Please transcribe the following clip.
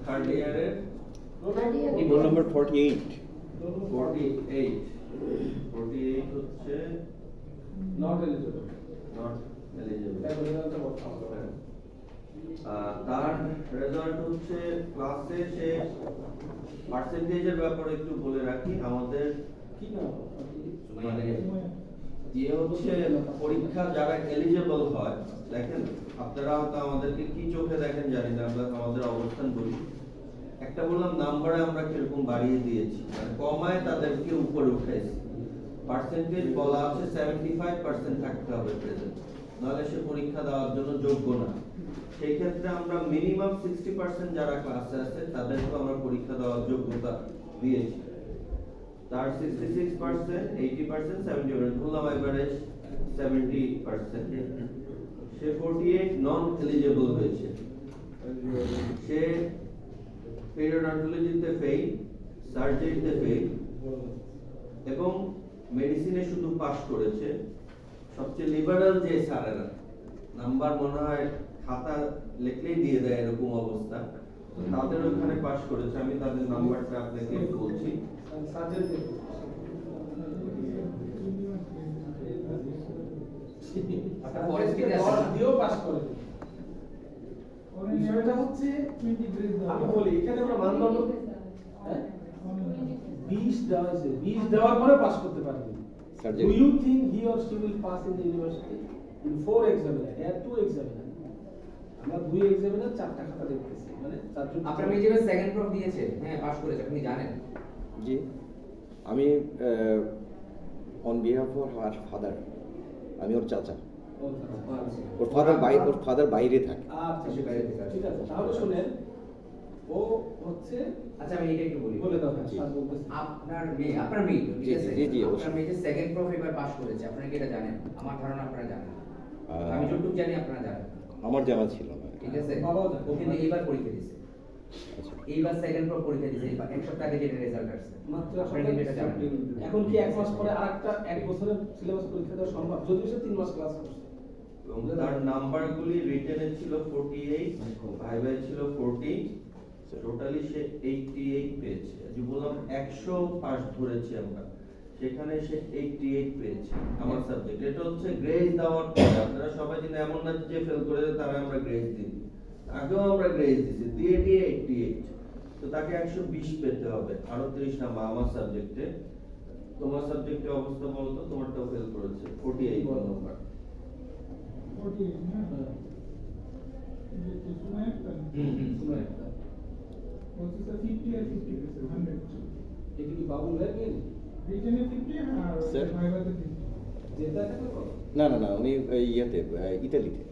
Third ইয়ারের roll number 48 48 হচ্ছে not eligible. Not eligible. তার রেজাল্ট হচ্ছে ক্লাসে সে পার্সেন্টেজের ব্যাপারে একটু বলে রাখি আমাদের কি না মানে যে হচ্ছে পরীক্ষা যারা এলিজিবল হয়, দেখেন আপনারা হয়তো আমাদেরকে কি চোখে দেখেন জানি না, আমরা আমাদের অবস্থান বলি। একটা বললাম নাম্বারে আমরা কিরকম বাড়িয়ে দিয়েছি, মানে কমায় তাদেরকে উপরে উঠাইছি। পার্সেন্টেজ বলা আছে 75% থাকতে হবে প্রেজেন্ট, নাহলে সে পরীক্ষা দেওয়ার জন্য যোগ্য না। সেই ক্ষেত্রে আমরা মিনিমাম 60% যারা ক্লাসে আছে তাদেরকে আমরা পরীক্ষা দেওয়ার যোগ্যতা দিয়েছি। তার 66%, 80%, 70% বললাম এভারেজ 70%। সে 48 নন এলিজিবল হয়েছে। সে পেরিওডন্টোলজিতে ফেল, সার্জারিতে ফেল এবং মেডিসিনে শুধু পাস করেছে। সবচেয়ে লিবারাল যে স্যারেরা নাম্বার মনে হয় খাতা লিখলেই দিয়ে দেয় এরকম অবস্থা, তাদের ওখানে পাস করেছে। আমি তাদের নাম্বারটা আপনাকে বলছি। আমি বলি এখানে আমরা মানদণ্ড 20 দেওয়া হয়েছে, 20 দেওয়ার পরে পাস করতে পারবে। Do you think he or she will pass in the university? In 4 examiner, here 2 examiner. আমরা 2 examiner 4টা খাতা দেখতেছি, মানে 4 জন। আপনারা মেজর সেকেন্ড প্রফ দিয়েছে, হ্যাঁ পাস করেছে, আপনি জানেন? জি, আমি on behalf of her father, আমি ওর চাচা। ওর ফাদার বাইরে থাকে। আচ্ছা ঠিক আছে, তাহলে শুনেন, ও হচ্ছে আচ্ছা আমি এটা একটু বলি, বলে দাও। স্যার বলতেছি আপনার মেয়ে ঠিক আছে, আপনার মেয়ে যে সেকেন্ড প্রফ এবার পাস করেছে, আপনারা কি এটা জানেন? আমার ধারণা আপনারা জানেন, আমি যতটুকু জানি আপনারা জানেন। আমার জানা ছিল না। ঠিক আছে, বাবাও জানে। ও কিন্তু এইবার পরীক্ষা দিয়েছে, আচ্ছা, এইবার সেকেন্ড প্রফ পরীক্ষা দিয়েছে, এক সপ্তাহ আগে যেটা রেজাল্ট আসছে, মাত্র আপনারা কিন্তু এটা জানেন। এখন কি 1 মাস পরে আরেকটা 1 বছরের সিলেবাস পরীক্ষা দেওয়া সম্ভব? যদি সে 3 মাস ক্লাস করছে। এবং তার নাম্বারগুলি রিটেনে ছিল 48, ভাইভায় ছিল 40, টোটালি সে 88 পেয়েছে। যে বললাম 100 পাস ধরেছি আমরা, সেখানে সে 88 পেয়েছে আমার সাবজেক্ট। এটা হচ্ছে গ্রেড দেওয়ার পরে। আপনারা সবাই যদি এমন না যে ফেল করে তারা আমরা গ্রেড দিই, আগেও আমরা গ্রেড দিয়েছি, দিয়ে 88। তো তাকে 120 পেতে হবে, আরো 30 নাম্বার আমার সাবজেক্টে। তোমার সাবজেক্টে অবস্থা বলতো, তোমারটাও ফেল করেছে 48 নাম্বার। এটা কি বাবুল ভাই মেয়ে? স্যার যেটা থাকে তো না, উনি ইয়েতে ইতালিতে।